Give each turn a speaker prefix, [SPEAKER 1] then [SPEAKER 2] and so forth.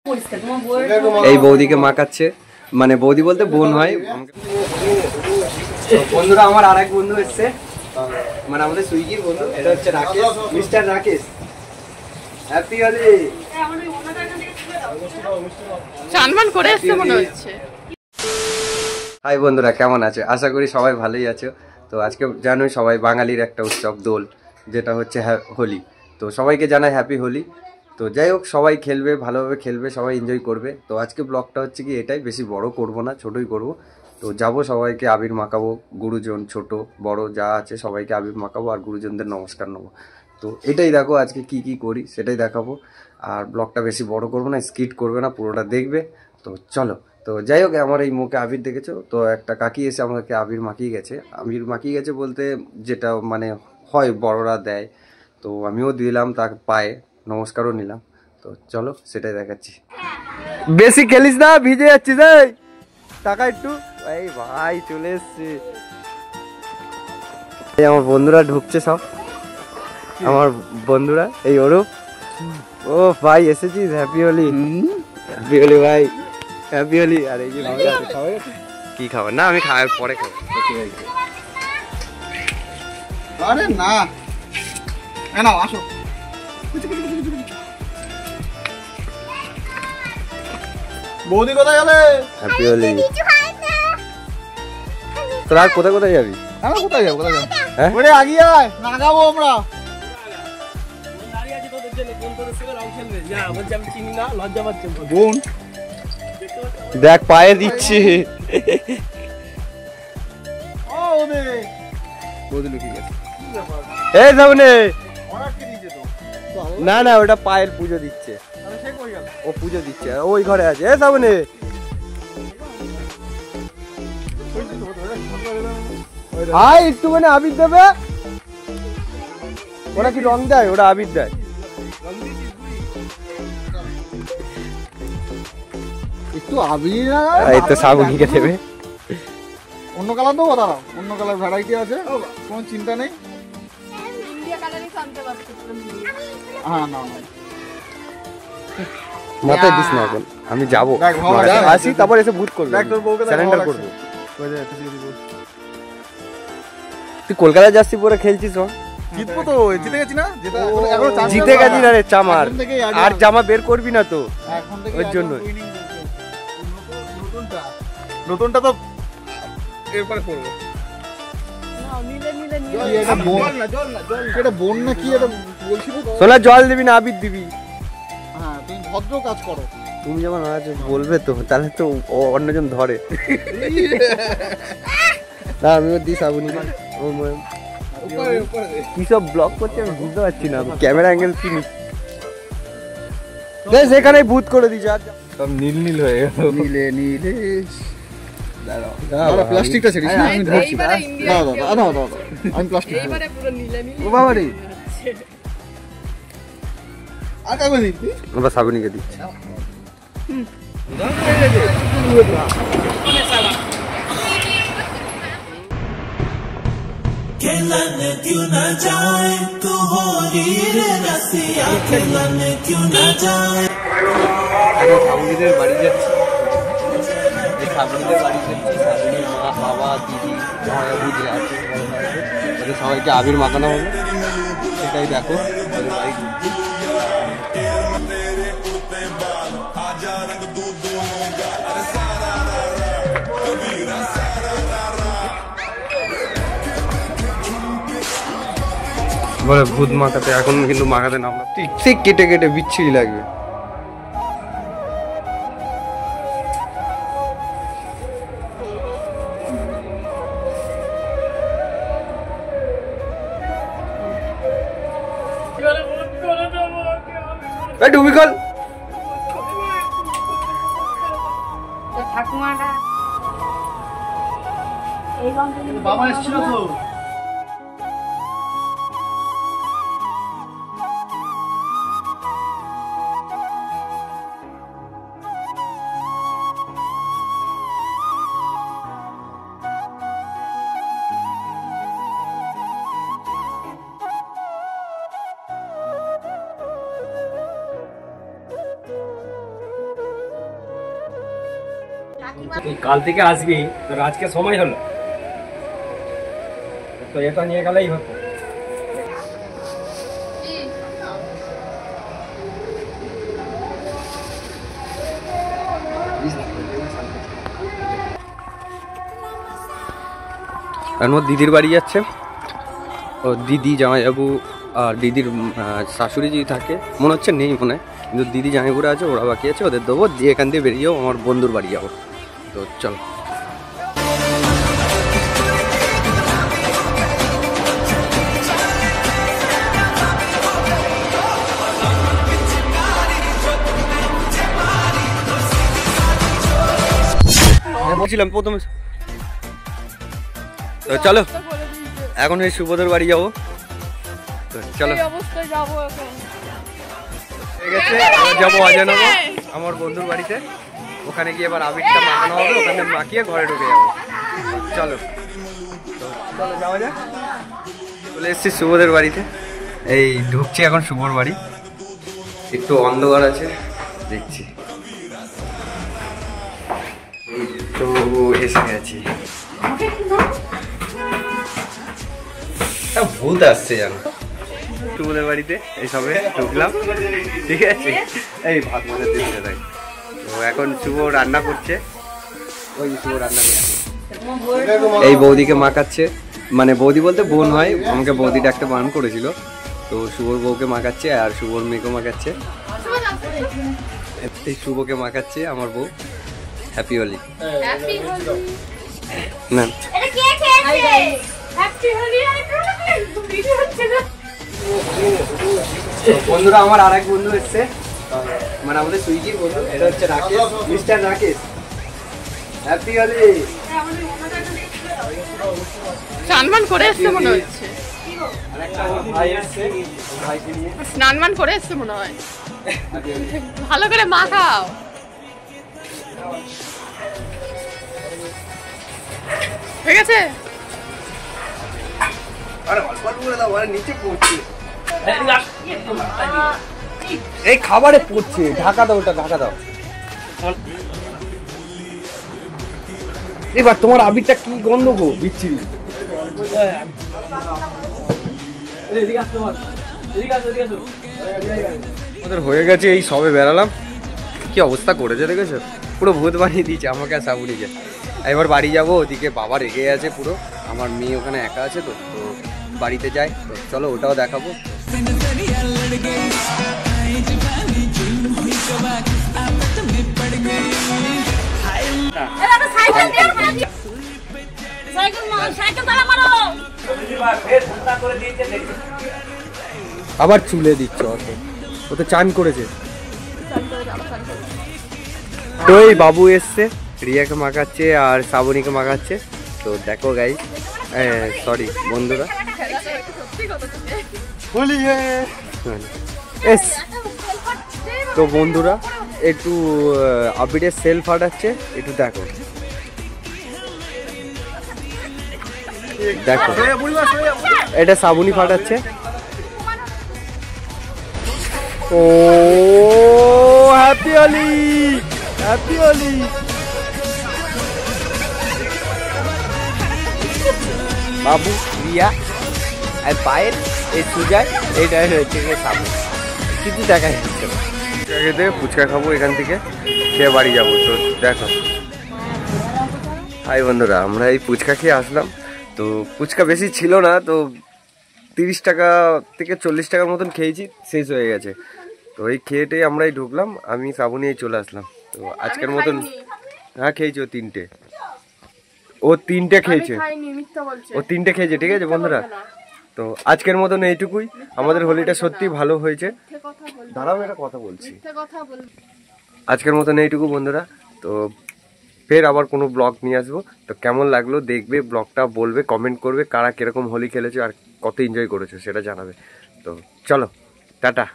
[SPEAKER 1] এই বৌদিকে মাখাচ্ছে, মানে বৌদি বলতে বোন হয়। বন্ধুরা আমার আর এক বন্ধু এসছে, মানে আমাদের সুইগির বন্ধু, এটা হচ্ছে রাকেশ, মিস্টার রাকেশ। হ্যাপি হোলি।
[SPEAKER 2] চানমান করে আসছে মনে হচ্ছে।
[SPEAKER 1] হাই বন্ধুরা, কেমন আছে? আশা করি সবাই ভালোই আছো। তো আজকে জানোই সবাই বাঙালির একটা উৎসব দোল, যেটা হচ্ছে হোলি। তো সবাইকে জানাই হ্যাপি হোলি। তো যাই হোক, সবাই খেলবে, ভালোভাবে খেলবে, সবাই এনজয় করবে। তো আজকে ব্লগটা হচ্ছে কি এটাই, বেশি বড় করব না, ছোটই করব। তো যাব, সবাইকে আবির মাখাবো, গুরুজন ছোট বড় যা আছে সবাইকে আবির মাখাবো আর গুরুজনদের নমস্কার নেবো। তো এটাই দেখো আজকে কি কি করি সেটাই দেখাবো। আর ব্লগটা বেশি বড় করবো না, স্কিট করবে না, পুরোটা দেখবে। তো চলো। তো যাই হোক, আমার এই মুখে আবির দেখেছো তো, একটা কাকি এসে আমাকে আবির মাখিয়ে গেছে। আবির মাখিয়ে গেছে বলতে যেটা মানে হয় বড়রা দেয়, তো আমিও দিলাম, তার পায়ে নমস্কারও নিলাম। তো চলো সেটাই দেখাচ্ছি। বেশি খেলিস না, ভিজে যাচ্ছিস। এই টাকা একটু, এই ভাই চলে এসছে। এই আমার বন্ধুরা ঢুকছে সব, আমার বন্ধুরা। এই অরূপ, ও ভাই এসেছিস, হ্যাপি হোলি। হ্যাপি হোলি ভাই, হ্যাপি হোলি। আর এই যে কি খাবার? না আমি খাওয়ার পরে খাবো।
[SPEAKER 3] আরে না না, আসো। বৌদি কোথায় গেলে?
[SPEAKER 1] হ্যাপি হোলি। তোরা আর কোথায় কোথায় যাবি?
[SPEAKER 3] আমরা কোথায় যাবো, কোথায় যাবো?
[SPEAKER 1] হ্যাঁ
[SPEAKER 3] ওরে আগিয়ে আয়, নাগাবো আমরা। বোন
[SPEAKER 1] দেখ পায়ে দিচ্ছি।
[SPEAKER 3] বৌদি লুকিয়ে গেছে।
[SPEAKER 1] এই সামনে
[SPEAKER 3] অর্ডার কি দিয়েছে তো?
[SPEAKER 1] না না, ওটা পায়ের পুজো দিচ্ছে।
[SPEAKER 3] আরে সে কই গেল?
[SPEAKER 1] ও পুজো দিচ্ছে, ওই ঘরে আছে। এই সামনে হাই, একটুখানি আবির দেবে। ওরা কি রং দেয়? ওরা আবির দেয়।
[SPEAKER 3] একটু আবির,
[SPEAKER 1] এই তো শ্রাবণীকে দেবে।
[SPEAKER 3] অন্য কালার দেবো, দাঁড়াও, অন্য কালার ভ্যারাইটি আছে, কোনো চিন্তা নেই। হ্যাঁ না না,
[SPEAKER 1] মাথায় দিস না এখন, আমি যাবো আসি, তারপর এসে ভূত করবো, স্যালেন্ডার করবো। তুই কলকাতা যাচ্ছি পরে খেলছিস?
[SPEAKER 3] জিতবো তো, জিতে গেছি না,
[SPEAKER 1] জিতে গেছি না রে চামার, আর জামা বের করবি না তো
[SPEAKER 3] এখন থেকে
[SPEAKER 1] ওর জন্য।
[SPEAKER 3] নতুনটা তো এরপরে করবো। এটা বোন না কি এটা বলছি তো।
[SPEAKER 1] সোনা জল দিবি না আবির দিবি?
[SPEAKER 3] হ্যাঁ, তুমি ভদ্র কাজ করো।
[SPEAKER 1] তুমি যখন আজ বলবে তো, তাহলে তো অন্যজন ধরে না। আমিও দিই শ্রাবণী। কি সব ব্লগ করছে আমি বুঝতে পারছি না, ক্যামেরা অ্যাঙ্গেল কি বেশ, এখানে ভূত করে দিচ্ছে। আর সব নীল নীল হয়ে গেল।
[SPEAKER 3] নীলে নীলে দাঁড়াও, প্লাস্টিকটা ছেড়িস না, আমি ধরছি। দাও দাও দাও দাও, আমি প্লাস্টিক ও বাবা রে। আর কাগজ দিচ্ছি,
[SPEAKER 1] আমরা শ্রাবণীকে দিচ্ছি।
[SPEAKER 4] खेलन क्यों न जाए तू होली रे रसिया, खेलन क्यों न जाए।
[SPEAKER 1] শ্রাবণীদের বাড়ি যাচ্ছি, শ্রাবণীদের বাড়ি যাচ্ছি। শ্রাবণীর মা, বাবা, দিদি, বুঝে আছে, ওদের সবাইকে আবির মাখানো হবে, সেটাই দেখো। ওদের বাড়ি ঘুরছি। বলে ভূত মাখাতে, এখন কিন্তু মাখাতে না, আমরা ঠিক কেটে কেটে বিচ্ছিরি লাগবে। ডুবি কল
[SPEAKER 2] ঠাকুমাটা
[SPEAKER 3] বাবা এসেছিল তো।
[SPEAKER 5] তুই কাল থেকে আসবি, তোর আজকে সময় হলো তো এটা নিয়ে গেলেই হতো।
[SPEAKER 1] ওর দিদির বাড়ি যাচ্ছে, ও দিদি জামাইবাবু আর দিদির শাশুড়ি যদি থাকে মনে হচ্ছে নেই মনে হয়, কিন্তু দিদি জামাইবাবুরা আছে, ওরা বাকি আছে, ওদের দেবো দিয়ে এখান থেকে বেরিয়ে যাবো আমার বন্ধুর বাড়ি যাবো। তো চলো। বলছিলাম প্রথমে তো চলো এখন এই সুবোধের বাড়ি যাবো। তো চলো যাবো অজানগর আমার বন্ধুর বাড়িতে, ওখানে গিয়ে এবার আবিরটা মাখানো হবে, ওখানে মাখিয়ে ঘরে ঢুকে যাবো। চলো তো চলো যাওয়া যাক। চলে এসেছি সুবোধের বাড়িতে, এই ঢুকছি এখন শুভর বাড়ি, একটু অন্ধকার আছে দেখছি। তো এসে গেছি, ভূত আসছে জানো শুভদের বাড়িতে, এই সবে ঢুকলাম, ঠিক আছে। এই ভাত মজা দিতে থাকি। তো এখন শুভ রান্না করছে, ওই শুভ রান্না করছে, এই বৌদিকে মাখাচ্ছে, মানে বৌদি বলতে বোন হয়, আমাকে বৌদি ডাকতে বারণ করেছিল। তো শুভর বউকে মাখাচ্ছে আর শুভর মেয়েকে মাখাচ্ছে, এই শুভকে মাখাচ্ছে আমার বউ। হ্যাপি হোলি। না বন্ধুরা, আমার আর এক বন্ধু এসছে, মানে আমাদের সুইগির বন্ধু, এটা হচ্ছে রাকেশ, মিস্টার রাকেশ। হ্যাপি হোলি।
[SPEAKER 2] স্নান করে এসছে মনে হচ্ছে,
[SPEAKER 1] আরেকটা আমার ভাই এসছে, ভাইকে নিয়ে
[SPEAKER 2] স্নান করে এসছে মনে হয়। ভালো করে মাখাও। ঠিক আছে,
[SPEAKER 1] আরে অল্প অল্প করে দাও, আরে নিচে পড়ছে, এই খাবারে পড়ছে, ঢাকা দাও, ওটা ঢাকা দাও। এবার তোমার আবিরটা কি গন্ধ গো, বিচ্ছিরি। আমাদের হয়ে গেছে, এই সবে বেরালাম, কি অবস্থা করেছে দেখেছো, পুরো ভূত বানিয়ে দিয়েছে আমাকে আর সাবুনিকে। এবার বাড়ি যাবো, ওদিকে বাবা রেগে আছে পুরো, আমার মেয়ে ওখানে একা আছে, তো তো বাড়িতে যাই, তো চলো ওটাও দেখাবো। আবার চুলে দিচ্ছ, ও তো চান করেছে। তো এই বাবু এসছে, রিয়াকে মাখাচ্ছে আর শ্রাবণীকে মাখাচ্ছে। তো দেখো গাইস, সরি বন্ধুরা, এস তো বন্ধুরা একটু আবিরের সেল ফাটাচ্ছে, একটু দেখো দেখো, এটা শ্রাবণী ফাটাচ্ছে। ও হ্যাপি হোলি, হ্যাপি হোলি। বাবু, রিয়া আর পায়ের এই সুজায়, এইটা হচ্ছে সাবু, কিছু দেখা যাচ্ছে না। খেতে ফুচকা খাবো এখান থেকে, খেয়ে বাড়ি যাবো। তো দেখো হাই বন্ধুরা, আমরা এই ফুচকা খেয়ে আসলাম। তো ফুচকা বেশি ছিল না, তো 30 টাকা থেকে 40 টাকার মতন খেয়েছি, শেষ হয়ে গেছে। তো এই খেয়েটেই আমরাই ঢুকলাম, আমি শ্রাবণী চলে আসলাম। তো আজকের মতন, হ্যাঁ খেয়েছি, ও তিনটে খেয়েছে, ও তিনটে খেয়েছে, ঠিক আছে বন্ধুরা। তো আজকের মতন এইটুকুই, আমাদের হোলিটা সত্যি ভালো হয়েছে। দাঁড়াও, একটা কথা বলছি, আজকের মতন এইটুকু বন্ধুরা। তো ফের আবার কোনো ব্লগ নিয়ে আসবো, তো কেমন লাগলো দেখবে, ব্লগটা বলবে, কমেন্ট করবে, কারা কিরকম হোলি খেলেছো আর কত এনজয় করেছো সেটা জানাবে। তো চলো টাটা।